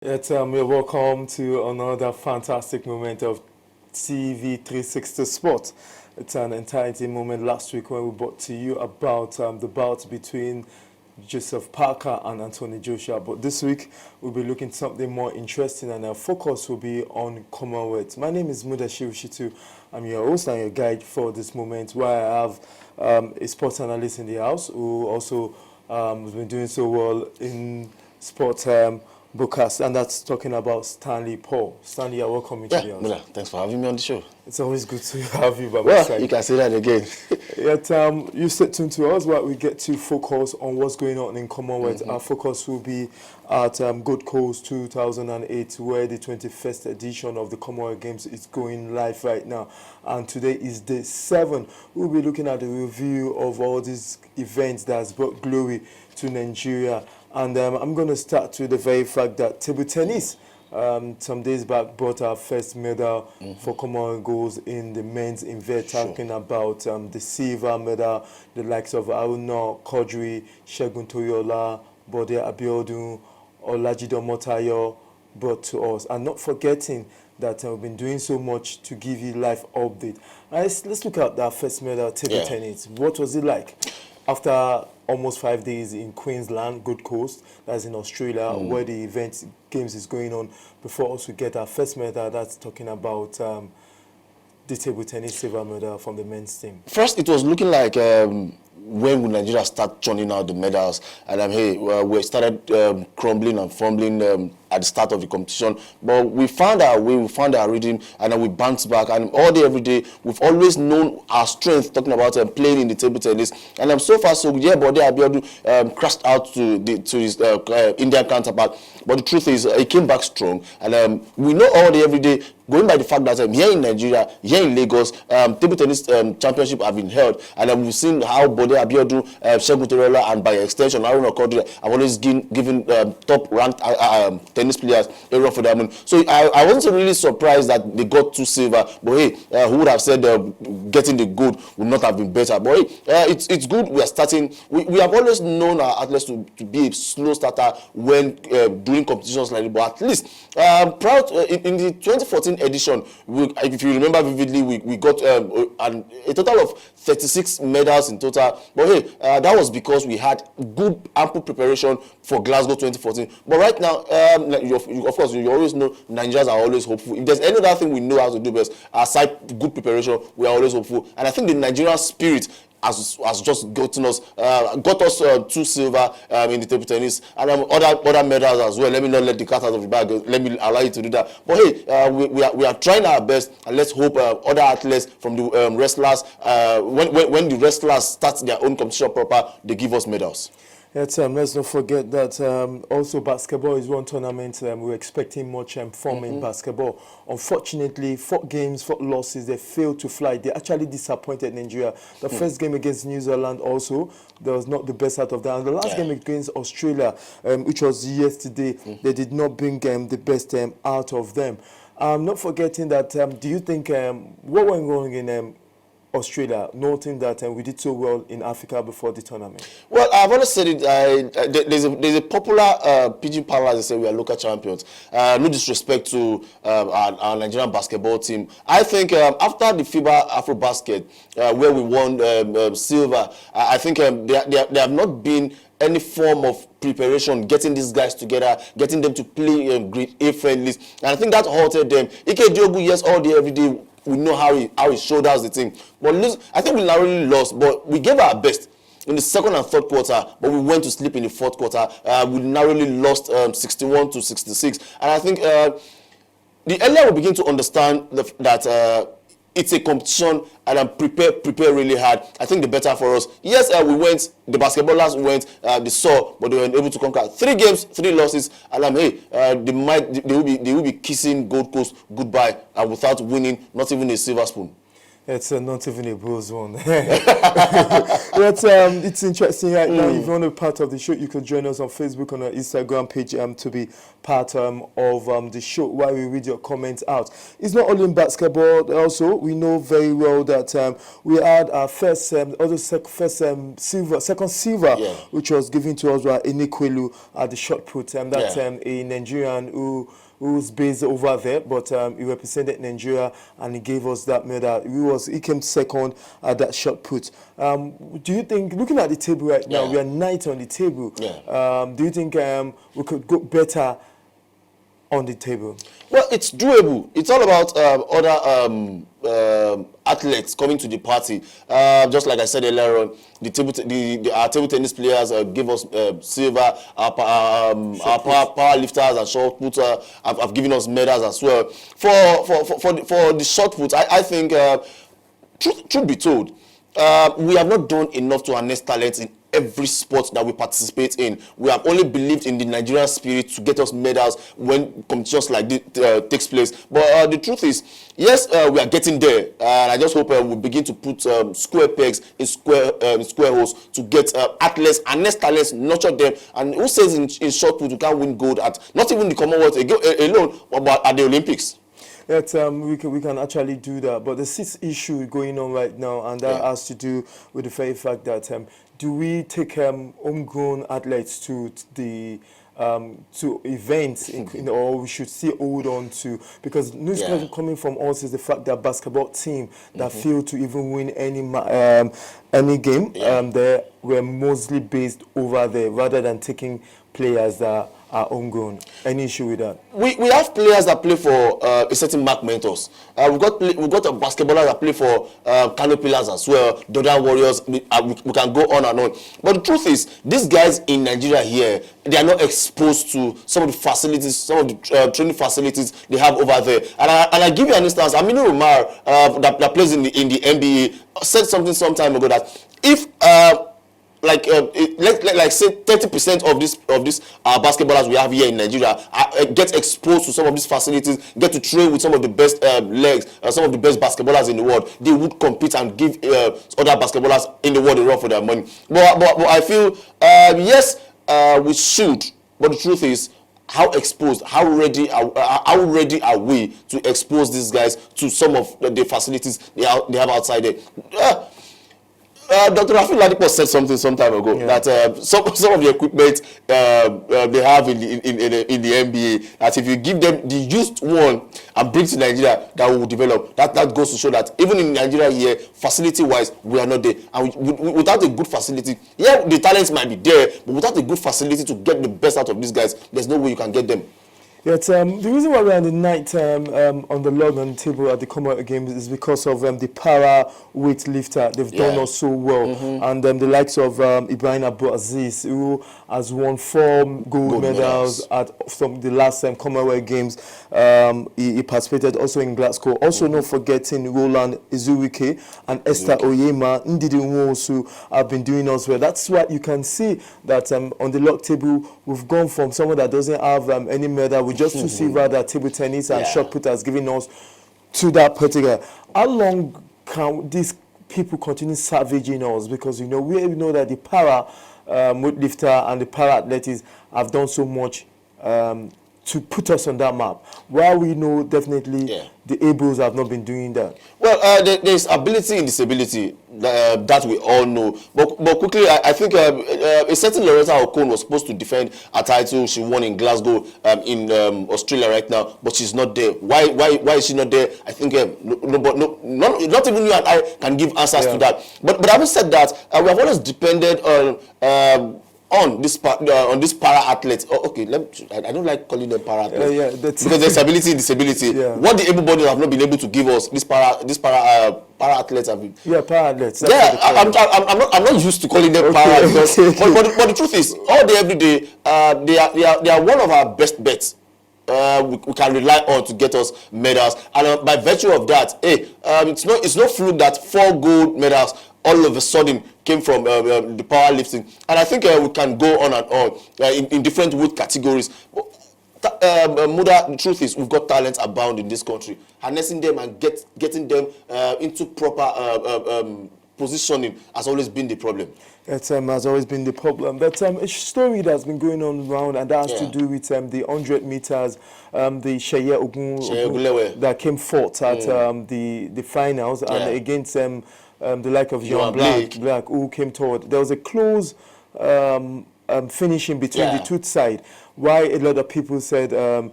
You're welcome to another fantastic moment of TV360 Sport. It's an entirety moment last week when we brought to you about the bout between Joseph Parker and Anthony Joshua. But this week, we'll be looking at something more interesting, and our focus will be on Commonwealth. My name is Mudashiru Shitu. I'm your host and your guide for this moment, where I have a sports analyst in the house who also has been doing so well in sports broadcast, and that's talking about Stanley Paul. Stanley, you're welcome to the house. Thanks for having me on the show. It's always good to have you by my side. You can say that again. You stay tuned to us while we get to focus on what's going on in Commonwealth. Our focus will be at Gold Coast 2008, where the 21st edition of the Commonwealth Games is going live right now. And today is day 7. We'll be looking at the review of all these events that has brought glory to Nigeria. And I'm going to start with the very fact that table tennis some days back brought our first medal for Commonwealth goals in the men's event, talking about the silver medal, the likes of Aruna Kodri, Segun Toriola, Bode Abiodun, Olajido Motayo brought to us. And not forgetting that we've been doing so much to give you live update. Let's look at that first medal, table tennis. What was it like? After almost 5 days in Queensland, Gold Coast, that's in Australia, where the event games is going on, before us we get our first medal, that's talking about the table tennis silver medal from the men's team. First, it was looking like when will Nigeria start churning out the medals, and we started crumbling and fumbling at the start of the competition, but we found our way, we found our rhythm, and then we bounced back. And all day, every day, we've always known our strength, talking about playing in the table tennis. And so far, so yeah, Bode Abiodun crashed out to his Indian counterpart. But the truth is, he came back strong, and we know all day, every day, going by the fact that here in Nigeria, here in Lagos, table tennis championship have been held, and we've seen how Bode Abiodun, Segun Toriola, and by extension, Aruna Kodri have always given top-ranked tennis players a run for their money. So I wasn't really surprised that they got 2 silver, but hey, who would have said getting the gold would not have been better? But hey, it's good we are starting. We have always known our athletes to be a slow starter when doing competitions like this, but at least proud in the 2014 edition, if you remember vividly, we got a total of 36 medals in total. But hey, that was because we had good, ample preparation for Glasgow 2014. But right now, of course, you always know Nigerians are always hopeful. If there's any other thing we know how to do best, aside good preparation, we are always hopeful. And I think the Nigerian spirit has just got us 2 silver in the table tennis, and other medals as well. Let me not let the cat out of the bag. Let me allow you to do that. But hey, we are trying our best, and let's hope other athletes from the wrestlers, when the wrestlers start their own competition proper, they give us medals. Let's not forget that also basketball is one tournament we're expecting much form in basketball. Unfortunately, 4 games, 4 losses, they failed to fly. They actually disappointed Nigeria. The first game against New Zealand also, there was not the best out of that. And the last game against Australia, which was yesterday, they did not bring the best out of them. Not forgetting that, do you think what went wrong in Australia, noting that we did so well in Africa before the tournament? Well, I've always said it. There's a popular pidgin parallel, as they say, we are local champions. No disrespect to our Nigerian basketball team. I think after the FIBA AfroBasket, where we won silver, I think there have not been any form of preparation, getting these guys together, getting them to play Grade A friendlies, and I think that halted them. Ike Diogu, yes, all day, every day, we know how he shoulders the team. But I think we narrowly lost, but we gave our best in the second and third quarter, but we went to sleep in the fourth quarter. We narrowly lost 61-66. And I think the earlier we begin to understand that it's a competition, and prepare really hard, I think the better for us. Yes, we went, the basketballers went, they saw, but they were able to conquer 3 games, 3 losses, and they will be kissing Gold Coast goodbye without winning, not even a silver spoon. It's not even a Bulls one. But it's interesting right now. If you want to be part of the show, you can join us on Facebook, on our Instagram page, to be part of the show while we read your comments out. It's not only in basketball. Also, we know very well that we had our second silver, which was given to us by Enikwelu at the shot put. That's a Nigerian who's based over there, but he represented Nigeria and he gave us that medal. He came second at that shot put. Do you think, looking at the table right now, we are ninth on the table. Do you think we could go better on the table? Well, it's doable. It's all about other athletes coming to the party. Just like I said earlier on, our table tennis players give us silver. Our power lifters and shot putter have given us medals as well. For the shot put, I think, truth be told, we have not done enough to harness talent in every sport that we participate in. We have only believed in the Nigerian spirit to get us medals when competitions like this takes place. But the truth is, yes, we are getting there. And I just hope we begin to put square pegs in square holes to get athletes, harness talents, nurture them. And who says in short put you can't win gold at not even the Commonwealth alone, but at the Olympics? That we can actually do that, but the sixth issue going on right now, and that has to do with the very fact that do we take homegrown athletes to the to events, or we should still hold on to, because news coming from us is the fact that basketball team that failed to even win any game, they were mostly based over there rather than taking players that are homegrown. Any issue with that? We have players that play for a certain Mark Mentors. We've got basketballers that play for Kano Pillars as well, Dodan Warriors. We can go on and on. But the truth is, these guys in Nigeria here, they are not exposed to some of the facilities, some of the training facilities they have over there. And I give you an instance. Aminu Umar, that plays in the NBA, said something some time ago that if like say 30% of this basketballers we have here in Nigeria get exposed to some of these facilities, get to train with some of the best legs, some of the best basketballers in the world, they would compete and give other basketballers in the world a run for their money. But I feel yes, we should. But the truth is, how ready are we to expose these guys to some of the facilities they have outside there? Dr. Rafi Ladipo said something some time ago that some of the equipment they have in the NBA, that if you give them the used one and bring to Nigeria, that will develop. That goes to show that even in Nigeria here, facility-wise, we are not there. And without a good facility, the talents might be there, but without a good facility to get the best out of these guys, there's no way you can get them. Yes, the reason why we're on the ninth on the log on the table at the Commonwealth Games is because of the para weight lifter. They've done us so well. And the likes of Ibrahim Abu-Aziz, who has won 4 gold medals at the last Commonwealth Games. He participated also in Glasgow. Also not forgetting Roland Izuwike and Esther Oyema, Ndidi Nwosu have been doing us well. That's why you can see that on the log table, we've gone from someone that doesn't have any medal. We just to see rather table tennis and shot put has given us to that particular. How long can these people continue savaging us? Because we know that the para weightlifter and the para athletes have done so much to put us on that map, while we know definitely the Ables have not been doing that. Well, there's ability in disability that we all know. But quickly, I think a certain Loretta Okon was supposed to defend a title she won in Glasgow in Australia right now, but she's not there. Why is she not there? I think not even you and I can give answers to that. But having said that, we have always depended on this para athletes. I don't like calling them para athletes because there's ability and disability. What the able bodies have not been able to give us, these para athletes have been. Para athletes. I'm not used to calling them para because, but the truth is, all day every day, they are one of our best bets. We can rely on to get us medals, and by virtue of that, it's no fluke that 4 gold medals all of a sudden came from the powerlifting, and I think we can go on and on in different weight categories. Muda, the truth is, we've got talents abound in this country. Harnessing them and getting them into proper positioning has always been the problem. It has always been the problem. But a story that's been going on around, and that has to do with the 100 meters, the Sheye Ogun that came fourth at the finals, and against the like of Johan Black, who came third. There was a close finishing between the two sides. Why a lot of people said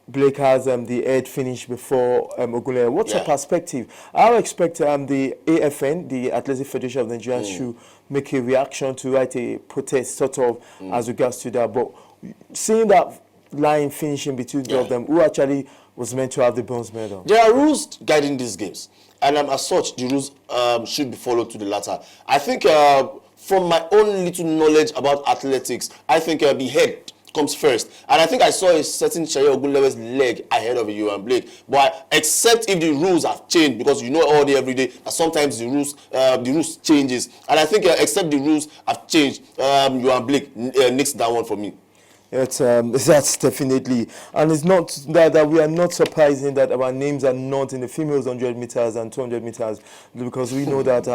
Blake has the edge finish before Ogunleye. What's your perspective? I expect the AFN, the Athletic Federation of Nigeria, should make a reaction to write a protest sort of as regards to that. But seeing that line finishing between two of them, who actually was meant to have the bronze medal? There are rules guiding these games, and as such, the rules should be followed to the latter. I think from my own little knowledge about athletics, I think the head comes first, and I think I saw a certain Sheye Ogunlewe's leg ahead of Johan Blake. But except if the rules have changed, because you know all day every day that sometimes the rules changes, and I think except the rules have changed, Johan Blake nicks that one for me. That's definitely, and it's not that we are not surprising that our names are not in the females 100 meters and 200 meters, because we know that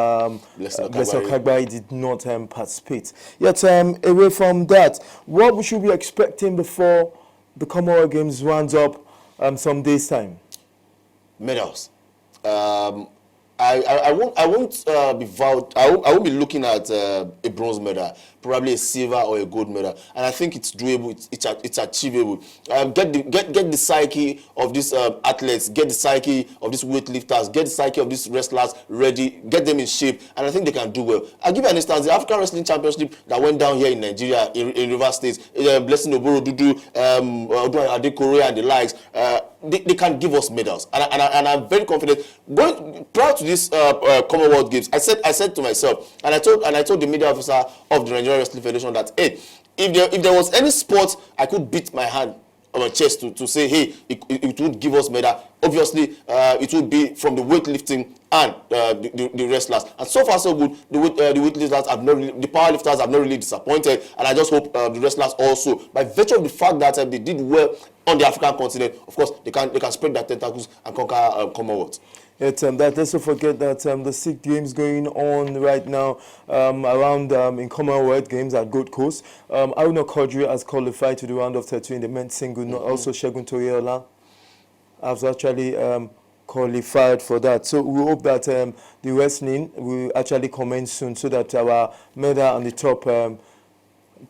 Blessing Okagbari did not participate. Yet away from that, what we should be expecting before the Commonwealth Games runs up some days time? Medals. I won't be vowed. I won't be looking at a bronze medal, probably a silver or a gold medal, and I think it's doable. It's achievable. Get the psyche of these athletes, get the psyche of these weightlifters, get the psyche of these wrestlers ready, get them in shape, and I think they can do well. I'll give you an instance: the African Wrestling Championship that went down here in Nigeria, in Rivers State, Blessing Oboro Dudu, Adekore, and the likes. They can give us medals, and I'm very confident. Prior to this Commonwealth Games, I said to myself, and I told the media officer of the Nigerian Wrestling Federation that, hey, if there was any sport I could beat my hand on my chest to say, hey, it would give us medal, obviously it would be from the weightlifting and the wrestlers. And so far so good. The weightlifters have not really, the powerlifters have not really disappointed, and I just hope the wrestlers also, by virtue of the fact that they did well on the African continent, of course they can spread their tentacles and conquer Commonwealth. Let's also forget that the 6 games going on right now around in Commonwealth Games at Gold Coast. Aruna Kodri has qualified to the round of 32 in the men's single. Also Segun Toriola has actually qualified for that. So we hope that the wrestling will actually commence soon, so that our medal on the top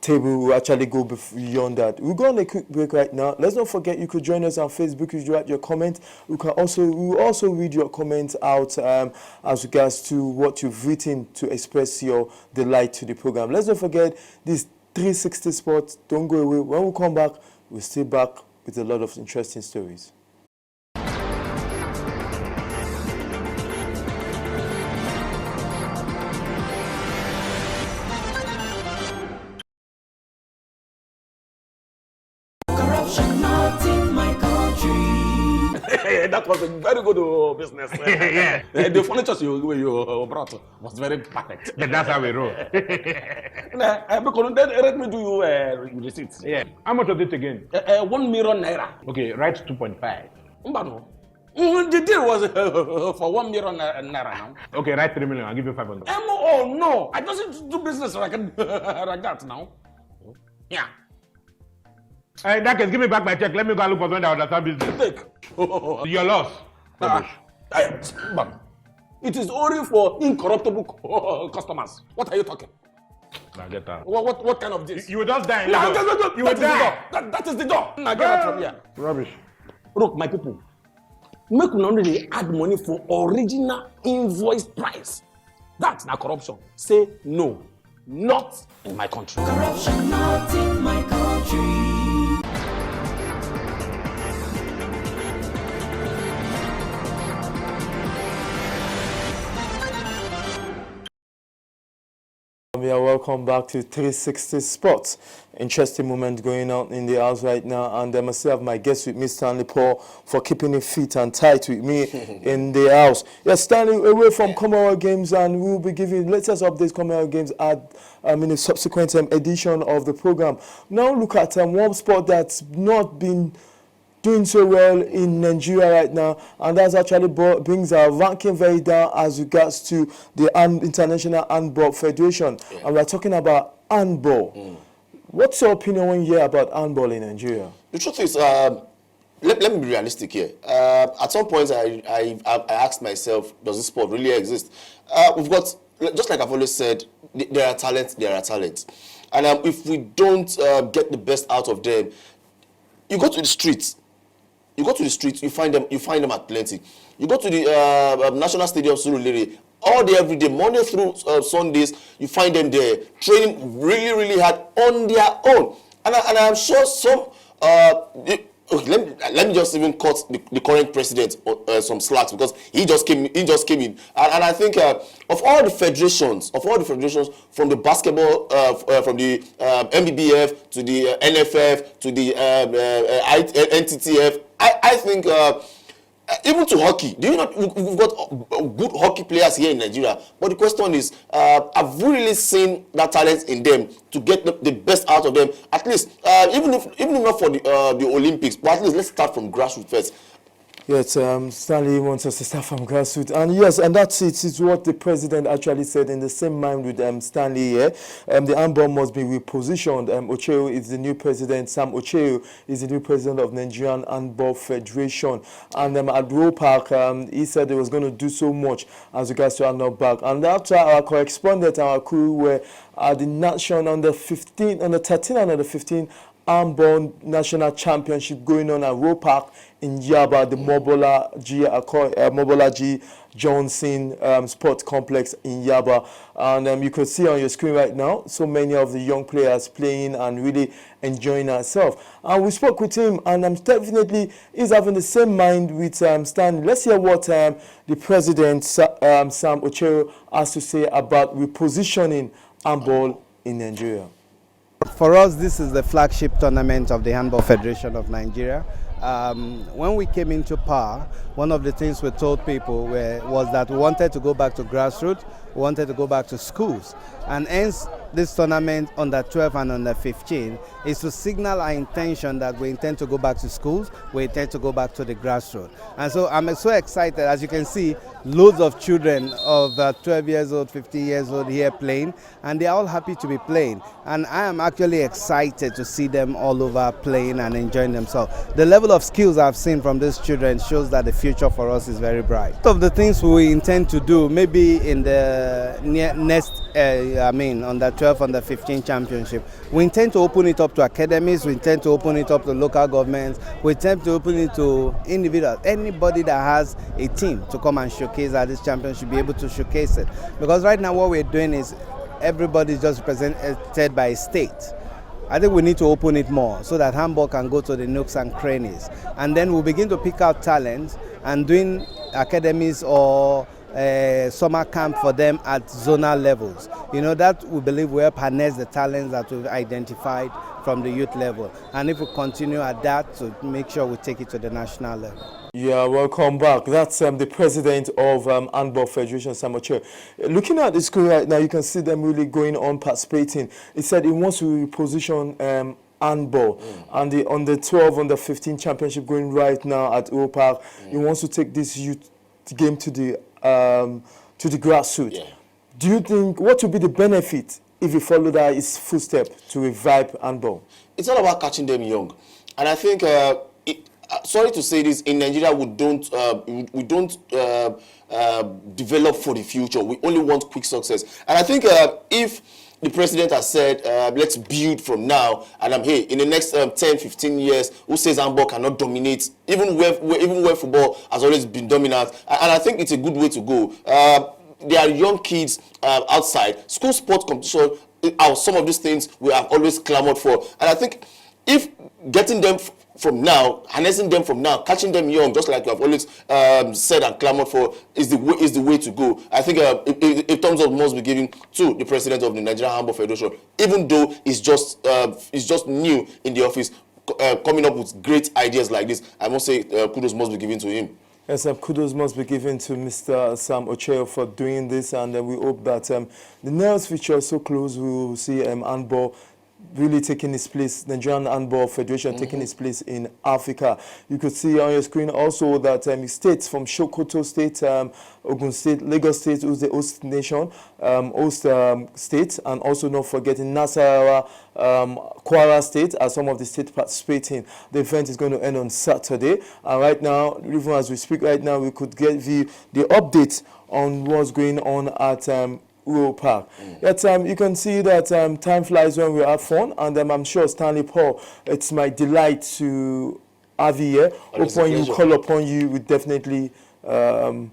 table will actually go beyond that. We'll go on a quick break right now. Let's not forget you could join us on Facebook. You write your comment. We will also read your comments out as regards to what you've written to express your delight to the program. Let's not forget this 360 Sports. Don't go away. When we come back, we'll stay back with a lot of interesting stories. That was a very good business. Yeah. The furniture you brought was very perfect. But that's how we roll. Because then let me do you receipts. Yeah. How much was it again? 1 million naira. Okay, write 2.5. Mbano. The deal was for 1 million naira now. Okay, write 3 million. I'll give you 500. Oh no, I don't do business like that now. Yeah. In that case, give me back my check. Let me go and look for someone that understand business. Take. Your loss. It is only for incorruptible customers. What are you talking? Now get out. What kind of this? You will just die. No, You will die. That is the door. Now get out from here. Rubbish. Look, my people, make una only add money for original invoice price. That's not corruption. Say no, not in my country. Corruption not in my country. We are welcome welcome back to 360 Sports. Interesting moment going on in the house right now, and I still have my guest with me, Stanley Paul, for keeping it fit and tight with me in the house. Yes, Stanley, away from Commonwealth Games, and we'll be giving latest updates Commonwealth Games in a subsequent edition of the program. Now look at one sport that's not been doing so well in Nigeria right now, and that's actually brings our ranking very down as regards to the International Handball Federation. Yeah. And we're talking about handball. What's your opinion when you hear about handball in Nigeria? The truth is, let me be realistic here. At some point, I asked myself, does this sport really exist? We've got, just like I've always said, there are talents. And if we don't get the best out of them, you go to the streets. You find them at plenty. You go to the National Stadium, Surulere, all day, every day, Monday through Sundays, you find them there, training really, really hard on their own. And I'm sure some, let me just even cut the current president some slacks, because he just came in. And I think of all the federations, from the basketball, from the MBBF to the NFF to the NTTF, I think even to hockey, do you know we've got good hockey players here in Nigeria? But the question is, have we really seen that talent in them to get the best out of them? At least, even if not for the Olympics, but at least let's start from grassroots first. Yes, Stanley wants us to start from grassroots. And yes, and that's it. It's what the president actually said in the same mind with Stanley here. The handball must be repositioned. Ocheo is the new president. Sam Ocheo is the new president of Nigerian Handball Federation. And at Roe Park, he said he was going to do so much as regards to handball back. And after our correspondent, our crew were at the Nation under 13 and under 15 handball national championship going on at Roe Park in Yaba, the Mobola G. Johnson Sports Complex in Yaba. And you could see on your screen right now so many of the young players playing and really enjoying ourselves. And we spoke with him, and definitely he's having the same mind with Stanley. Let's hear what the president, Sam Ocheo, has to say about repositioning handball in Nigeria. For us, this is the flagship tournament of the Handball Federation of Nigeria. When we came into power, one of the things we told people was that we wanted to go back to grassroots, we wanted to go back to schools. And hence, this tournament under 12 and under 15 is to signal our intention that we intend to go back to schools, we intend to go back to the grassroots. And so I'm so excited. As you can see, loads of children of 12 years old, 15 years old here playing, and they're all happy to be playing. And I am actually excited to see them all over playing and enjoying themselves. The level of skills I've seen from these children shows that the future for us is very bright. One of the things we intend to do, maybe in the next, on the 12 under 15 championship, we intend to open it up to academies, we intend to open it up to local governments, we intend to open it to individuals, anybody that has a team to come and showcase at this championship, be able to showcase it. Because right now what we're doing is everybody is just represented by a state. I think we need to open it more so that handball can go to the nooks and crannies. And then we'll begin to pick out talent and doing academies or summer camp for them at zonal levels. That we believe will help harness the talents that we've identified from the youth level. And if we continue at that, to make sure we take it to the national level. Yeah, welcome back. That's the president of Handball Federation, Sam Ocheo. Looking at the screen right now, you can see them really going on participating. He said he wants to reposition handball, and on the 12 under 15 championship going right now at Roe Park. He wants to take this youth game to the grassroots. Yeah. Do you think what would be the benefit if you follow that his footstep to revive handball? It's all about catching them young, and I think. Sorry to say this, in Nigeria we don't develop for the future. We only want quick success. And I think if the president has said, let's build from now, and in the next 10, 15 years, who says handball cannot dominate, even where football has always been dominant, and I think it's a good way to go. There are young kids outside. School sport competition are some of these things we have always clamored for. And I think if getting them from now, harnessing them from now, catching them young, just like you have always said and clamored for, is the way to go. I think a thumbs up must be given to the president of the Nigerian Handball Federation, even though he's just new in the office, coming up with great ideas like this. I must say kudos must be given to him. Yes, kudos must be given to Mr. Sam Ocheo for doing this, and we hope that the next future is so close. We will see handball really taking its place, Nigerian Handball Federation taking its place in Africa. You could see on your screen also that states from Sokoto State, Ogun State, Lagos State, who's the host nation, state, and also not forgetting Nasarawa, Kwara State are some of the states participating. The event is going to end on Saturday, and right now, even as we speak right now, we could get the update on what's going on at Will Park. Yet you can see that time flies when we have fun, and I'm sure Stanley Paul, it's my delight to have you here. Upon you, call upon you, we definitely cover.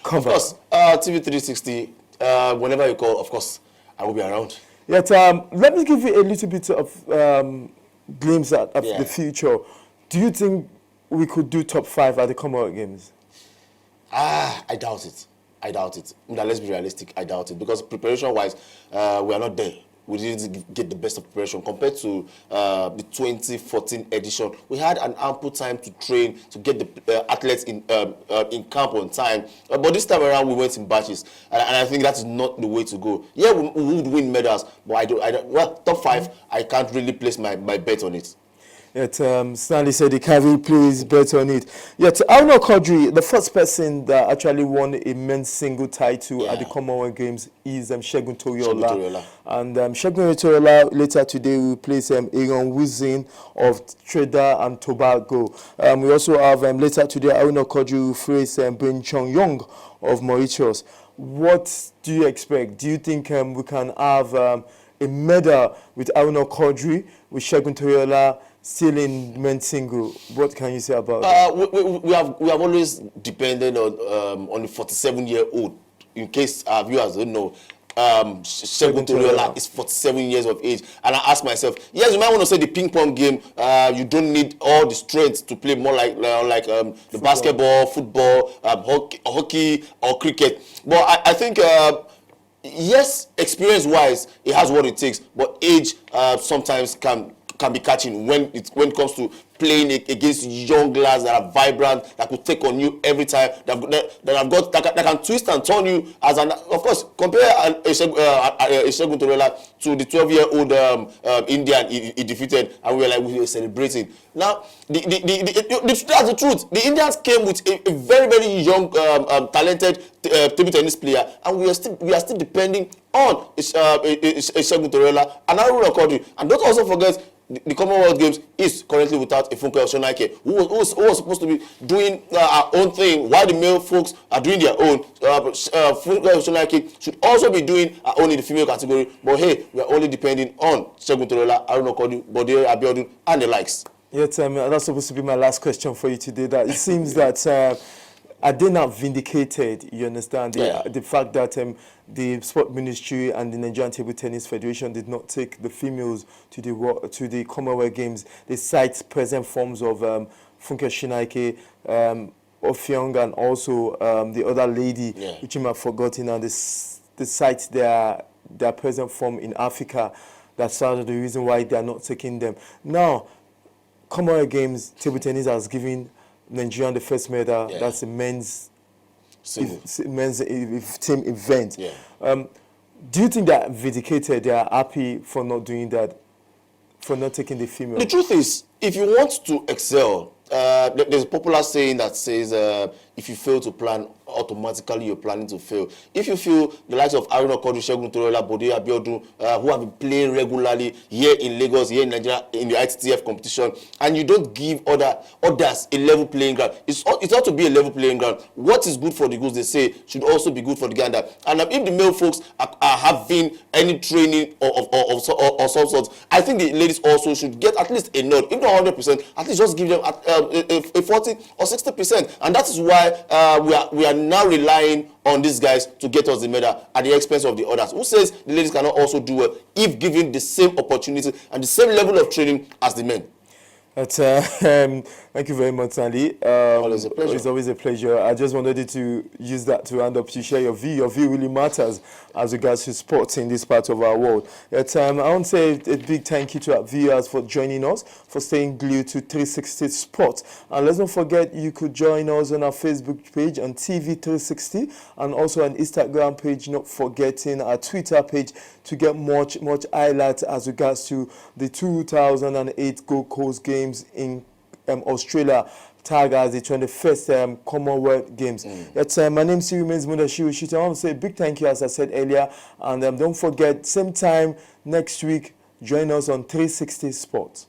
Of course, TV360, whenever you call, of course, I will be around. Yet let me give you a little bit of glimpse of the future. Do you think we could do top 5 at the Commonwealth Games? I doubt it. Now, let's be realistic. I doubt it, because preparation-wise, we are not there. We didn't get the best of preparation compared to the 2014 edition. We had an ample time to train, to get the athletes in camp on time. But this time around, we went in batches, and I think that is not the way to go. Yeah, we would win medals, but I don't. Well, top 5, I can't really place my bet on it. Yet Stanley said he can't really place bet on it. Yet Aruna Kodri, the first person that actually won a men's single title at the Commonwealth Games is Segun Toriola. And Segun Toriola later today will place Aaron Wuzin of Trinidad and Tobago. We also have later today Aruna Kodri will face Ben Chong Yong of Mauritius. What do you expect? Do you think we can have a medal with Aruna Kodri, with Segun Toriola still in men's single? What can you say about that? We have always depended on the 47-year-old. In case our viewers don't know, Segun Toriola is 47 years of age, and I ask myself, yes, you might want to say the ping pong game. You don't need all the strength to play more like the basketball, football, hockey, or cricket. But I think. Yes, experience-wise, it has what it takes, but age sometimes can be catching when it comes to playing against young lads that are vibrant, that could take on you every time, that can twist and turn you as an. Of course, compare Segun Toriola to the 12-year-old Indian he defeated, and we were celebrating. Now, that's the truth. The Indians came with a very, very young, talented table tennis player, and we are still depending on Segun Toriola and Aruna Kodri. And don't also forget, the Commonwealth Games is currently without a Funke Oshonaike, who was supposed to be doing our own thing while the male folks are doing their own. Funke Oshonaike should also be doing our own in the female category. But hey, we are only depending on Segun Toriola, Aruna Kodri, Bode Abiodun, and the likes. Yes, that's supposed to be my last question for you today. That it seems that are they not vindicated? You understand the fact that the Sport Ministry and the Nigerian Table Tennis Federation did not take the females to the Commonwealth Games. They cite present forms of Funke Oshonaike, Ofyong, and also the other lady, which you might have forgotten, and they cite their present form in Africa. That's part of the reason why they are not taking them. Now, Commonwealth Games, table tennis has given Nigeria the first medal. That's a men's team event. Do you think that vindicated? They are happy for not doing that, for not taking the female? The truth is, if you want to excel, there's a popular saying that says, if you fail to plan, automatically you're planning to fail. If you feel the likes of Aruna Kodri, Segun Toriola, Bode Abiodun, who have been playing regularly here in Lagos, here in Nigeria, in the ITTF competition, and you don't give others a level playing ground, it's ought to be a level playing ground. What is good for the goose, they say, should also be good for the gander. And if the male folks are are having any training of some sort, I think the ladies also should get at least a nod, if not 100%, at least just give them a 40 or 60%. And that is why we are now relying on these guys to get us the medal at the expense of the others. Who says the ladies cannot also do well if given the same opportunity and the same level of training as the men? Thank you very much, Sandy. Always a pleasure. It's always a pleasure. I just wanted you to use that to round up, to share your view. Your view really matters as regards to sports in this part of our world. I want to say a big thank you to our viewers for joining us, for staying glued to 360 Sports. And let's not forget, you could join us on our Facebook page on TV360 and also an Instagram page, not forgetting our Twitter page to get much highlights as regards to the 2008 Gold Coast Games in Australia, tagged as the 21st Commonwealth Games. My name still remains Mudashiru Shita. I want to say a big thank you, as I said earlier, and don't forget, same time next week, join us on 360 Sports.